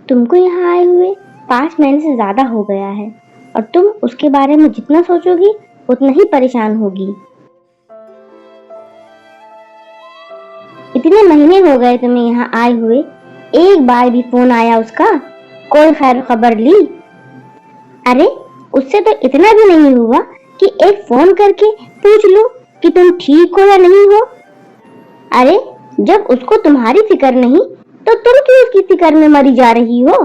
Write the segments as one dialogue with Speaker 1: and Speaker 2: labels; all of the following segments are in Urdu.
Speaker 1: تم کو یہاں آئے ہوئے 5 مہینے سے زیادہ ہو گیا ہے اور تم اس کے بارے میں جتنا سوچو گی اتنا ہی پریشان ہوگی۔ اتنے مہینے ہو گئے تمہیں یہاں آئے ہوئے، ایک بار بھی فون آیا اس کا؟ کوئی خیر خبر لی؟ ارے اس سے تو اتنا بھی نہیں ہوا کہ ایک فون کر کے پوچھ لو کہ تم ٹھیک ہو یا نہیں ہو۔ ارے جب اس کو تمہاری فکر نہیں تو تم کیوں اس کی فکر میں مری جا رہی ہو؟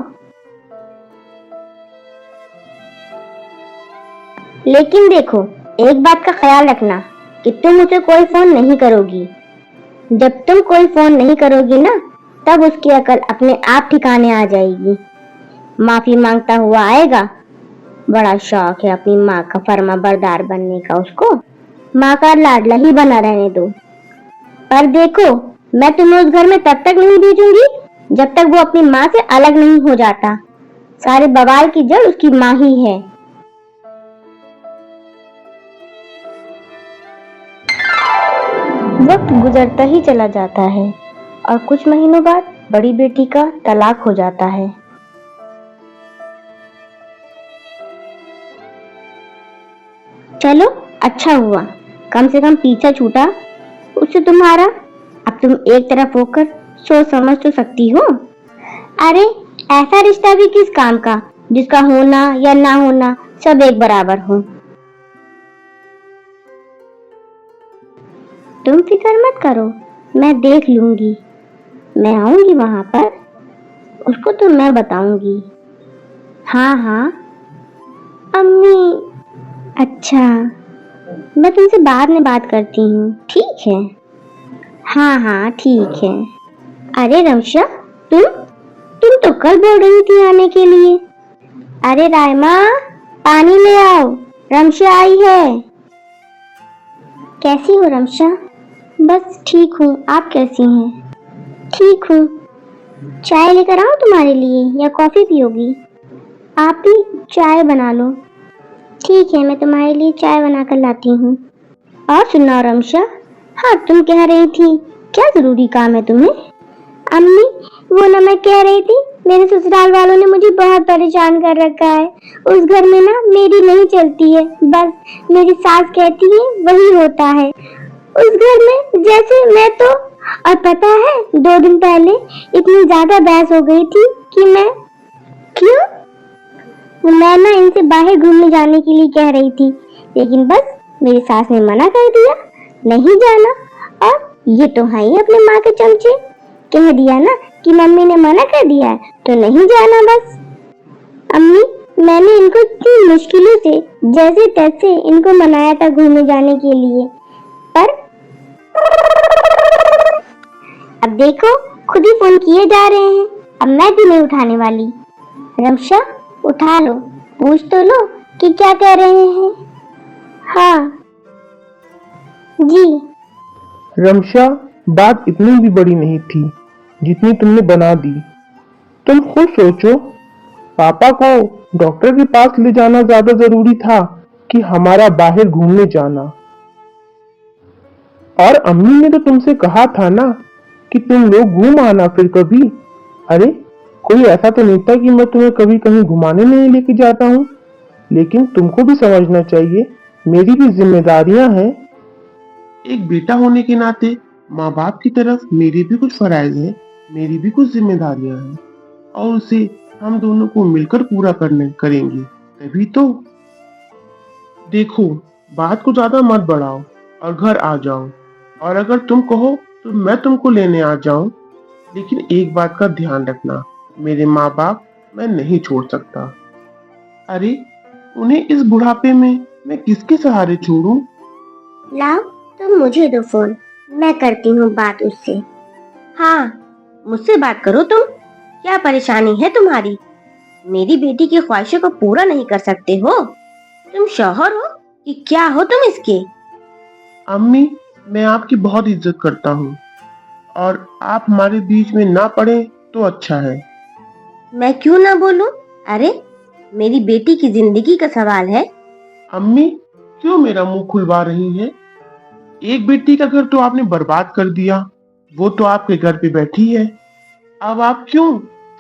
Speaker 1: لیکن دیکھو، ایک بات کا خیال رکھنا کہ تم اسے کوئی فون نہیں کرو گی۔ جب تم کوئی فون نہیں کرو گی نا، تب اس کی عقل اپنے آپ ٹھکانے آ جائے گی، معافی مانگتا ہوا آئے گا۔ بڑا شوق ہے اپنی ماں کا فرما بردار بننے کا، اس کو ماں کا لاڈلا ہی بنا رہنے دو۔ پر دیکھو، میں تمہیں اس گھر میں تب تک نہیں بھیجوں گی جب تک وہ اپنی ماں سے الگ نہیں ہو جاتا۔ سارے بوال کی جڑ اس کی ماں ہی ہے۔ وقت گزرتا ہی چلا جاتا ہے اور کچھ مہینوں بعد بڑی بیٹی کا طلاق ہو جاتا ہے۔ چلو اچھا ہوا، کم سے کم پیچھا چھوٹا اس سے تمہارا۔ اب تم ایک طرف ہو کر سوچ سمجھ تو سکتی ہو۔ ارے ایسا رشتہ بھی کس کام کا جس کا ہونا یا نہ ہونا سب ایک برابر ہو۔ تم فکر مت کرو، میں دیکھ لوں گی، میں آؤں گی وہاں پر، اس کو تو میں بتاؤں گی۔ ہاں امی، اچھا میں تم سے بعد میں بات کرتی ہوں، ٹھیک ہے؟ ہاں ٹھیک ہے۔ ارے رمشا، تم تو کل بول رہی تھی آنے کے لیے۔ ارے رائما، پانی لے آؤ، رمشا آئی ہے۔ کیسی ہو رمشا؟ بس ٹھیک ہوں، آپ کیسی ہیں؟ ٹھیک ہوں۔ چائے لے کر آؤں تمہارے لیے یا کافی پیو گی؟ آپ ہی چائے بنا لو۔ ٹھیک ہے، میں تمہارے لیے چائے بنا کر لاتی ہوں۔ اور سنو رمشا، ہاں تم کہہ رہی تھی کیا ضروری کام ہے تمہیں؟ امی وہ نہ میں کہہ رہی تھی، میرے سسرال والوں نے مجھے بہت پریشان کر رکھا ہے۔ اس گھر میں نا میری نہیں چلتی ہے، بس میری ساس کہتی ہے وہی ہوتا ہے اس گھر میں، جیسے میں تو۔ اور پتا ہے 2 دن پہلے اتنی زیادہ بحث ہو گئی تھی کہ میں نا ان سے باہر گھومنے جانے کے لیے کہہ رہی تھی، لیکن بس میری ساس نے منع کر دیا، نہیں جانا۔ اور یہ تو ہے ہی اپنے ماں کے چمچے، کہہ دیا نا کہ ممی نے منع کر دیا ہے تو نہیں جانا بس۔ امی میں نے ان کو اتنی مشکلوں سے جیسے تیسے ان کو منایا تھا گھومنے جانے کے لیے، پر اب دیکھو خود ہی فون کیے جا رہے ہیں، اب میں بھی نہیں اٹھانے والی۔ رمشا اٹھا لو، پوچھ تو لو کہ کیا کہہ رہے ہیں۔ ہاں جی۔
Speaker 2: رمشا بات اتنی بھی بڑی نہیں تھی جتنی تم نے بنا دی۔ تم خود سوچو، پاپا کو ڈاکٹر کے پاس لے جانا زیادہ ضروری تھا کہ ہمارا باہر گھومنے جانا؟ اور امی نے تو تم سے کہا تھا نا کہ تم لوگ گھوم آنا پھر کبھی۔ ارے کوئی ایسا تو نہیں تھا کہ میں تمہیں کبھی کہیں گھمانے نہیں لے کے جاتا ہوں، لیکن تم کو بھی سمجھنا چاہیے میری بھی ذمہ داریاں ہیں۔ ایک بیٹا ہونے کے ناطے ماں باپ کی طرف میری بھی کچھ فرائض ہیں، میری بھی کچھ ذمہ داریاں ہیں، اور اسے ہم دونوں کو مل کر پورا کریں گے تبھی تو۔ دیکھو بات کو زیادہ مت بڑھاؤ اور گھر آ جاؤ، اور اگر تم کہو تو میں تم کو لینے آ جاؤں، لیکن ایک بات کا دھیان رکھنا، میرے ماں باپ میں نہیں چھوڑ سکتا۔ ارے انہیں اس بڑھاپے میں کس کے سہارے چھوڑوں؟
Speaker 1: لاؤ تم مجھے دو فون، میں کرتی ہوں بات اس سے۔ ہاں مجھ سے بات کرو تم، کیا پریشانی ہے تمہاری؟ میری بیٹی کی خواہشوں کو پورا نہیں کر سکتے ہو؟ تم شوہر ہو کہ کیا ہو تم اس کے؟
Speaker 2: امی میں آپ کی بہت عزت کرتا ہوں، اور آپ ہمارے بیچ میں نہ پڑے تو اچھا ہے۔
Speaker 1: میں کیوں نہ بولوں؟ ارے میری بیٹی کی زندگی کا سوال ہے۔
Speaker 2: امی کیوں میرا منہ کھلوا رہی ہیں؟ ایک بیٹی کا گھر تو آپ نے برباد کر دیا، وہ تو آپ کے گھر پہ بیٹھی ہے، اب آپ کیوں